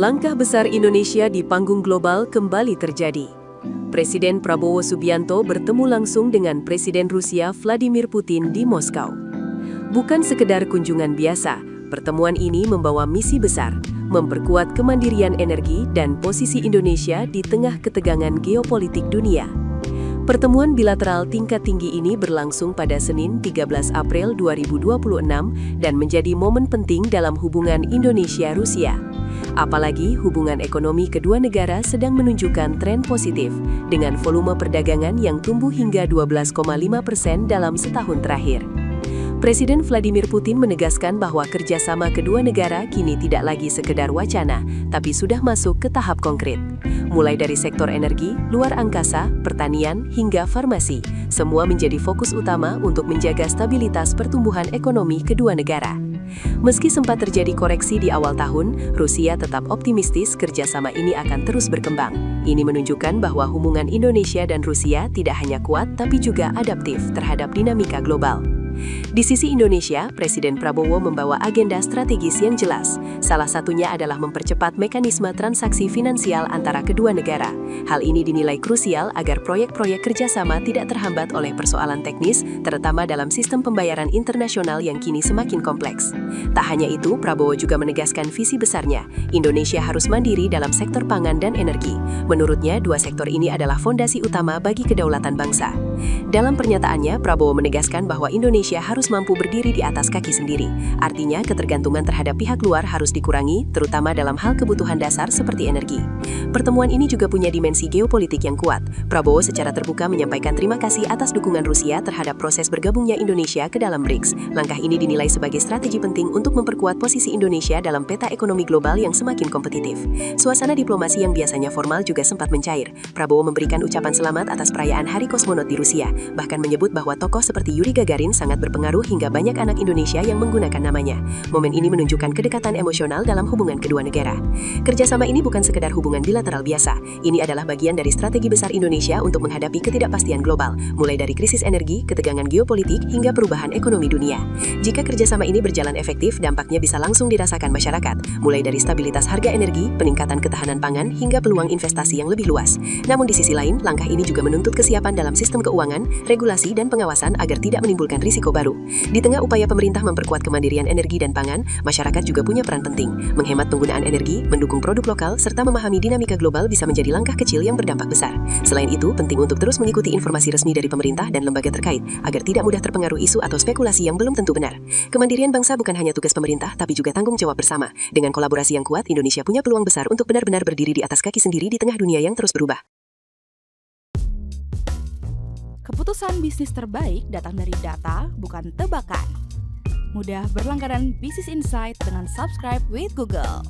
Langkah besar Indonesia di panggung global kembali terjadi. Presiden Prabowo Subianto bertemu langsung dengan Presiden Rusia Vladimir Putin di Moskow. Bukan sekedar kunjungan biasa, pertemuan ini membawa misi besar, memperkuat kemandirian energi dan posisi Indonesia di tengah ketegangan geopolitik dunia. Pertemuan bilateral tingkat tinggi ini berlangsung pada Senin 13 April 2026 dan menjadi momen penting dalam hubungan Indonesia-Rusia. Apalagi hubungan ekonomi kedua negara sedang menunjukkan tren positif, dengan volume perdagangan yang tumbuh hingga 12,5% dalam setahun terakhir. Presiden Vladimir Putin menegaskan bahwa kerjasama kedua negara kini tidak lagi sekedar wacana, tapi sudah masuk ke tahap konkret. Mulai dari sektor energi, luar angkasa, pertanian, hingga farmasi, semua menjadi fokus utama untuk menjaga stabilitas pertumbuhan ekonomi kedua negara. Meski sempat terjadi koreksi di awal tahun, Rusia tetap optimistis kerjasama ini akan terus berkembang. Ini menunjukkan bahwa hubungan Indonesia dan Rusia tidak hanya kuat, tapi juga adaptif terhadap dinamika global. Di sisi Indonesia, Presiden Prabowo membawa agenda strategis yang jelas. Salah satunya adalah mempercepat mekanisme transaksi finansial antara kedua negara. Hal ini dinilai krusial agar proyek-proyek kerjasama tidak terhambat oleh persoalan teknis, terutama dalam sistem pembayaran internasional yang kini semakin kompleks. Tak hanya itu, Prabowo juga menegaskan visi besarnya. Indonesia harus mandiri dalam sektor pangan dan energi. Menurutnya, dua sektor ini adalah fondasi utama bagi kedaulatan bangsa. Dalam pernyataannya, Prabowo menegaskan bahwa Indonesia harus mampu berdiri di atas kaki sendiri. Artinya, ketergantungan terhadap pihak luar harus dikurangi, terutama dalam hal kebutuhan dasar seperti energi. Pertemuan ini juga punya dimensi geopolitik yang kuat. Prabowo secara terbuka menyampaikan terima kasih atas dukungan Rusia terhadap proses bergabungnya Indonesia ke dalam BRICS. Langkah ini dinilai sebagai strategi penting untuk memperkuat posisi Indonesia dalam peta ekonomi global yang semakin kompetitif. Suasana diplomasi yang biasanya formal juga sempat mencair. Prabowo memberikan ucapan selamat atas perayaan Hari Kosmonot di Rusia, bahkan menyebut bahwa tokoh seperti Yuri Gagarin sangat berpengaruh hingga banyak anak Indonesia yang menggunakan namanya. Momen ini menunjukkan kedekatan emosional dalam hubungan kedua negara. Kerjasama ini bukan sekedar hubungan bilateral biasa. Ini adalah bagian dari strategi besar Indonesia untuk menghadapi ketidakpastian global, mulai dari krisis energi, ketegangan geopolitik, hingga perubahan ekonomi dunia. Jika kerjasama ini berjalan efektif, dampaknya bisa langsung dirasakan masyarakat, mulai dari stabilitas harga energi, peningkatan ketahanan pangan, hingga peluang investasi yang lebih luas. Namun di sisi lain, langkah ini juga menuntut kesiapan dalam sistem keuangan, regulasi, dan pengawasan agar tidak menimbulkan risiko baru. Di tengah upaya pemerintah memperkuat kemandirian energi dan pangan, masyarakat juga punya peran penting. Menghemat penggunaan energi, mendukung produk lokal, serta memahami dinamika global bisa menjadi langkah kecil yang berdampak besar. Selain itu, penting untuk terus mengikuti informasi resmi dari pemerintah dan lembaga terkait, agar tidak mudah terpengaruh isu atau spekulasi yang belum tentu benar. Kemandirian bangsa bukan hanya tugas pemerintah, tapi juga tanggung jawab bersama. Dengan kolaborasi yang kuat, Indonesia punya peluang besar untuk benar-benar berdiri di atas kaki sendiri di tengah dunia yang terus berubah. Keputusan bisnis terbaik datang dari data, bukan tebakan. Mudah berlangganan Business Insight dengan subscribe with Google.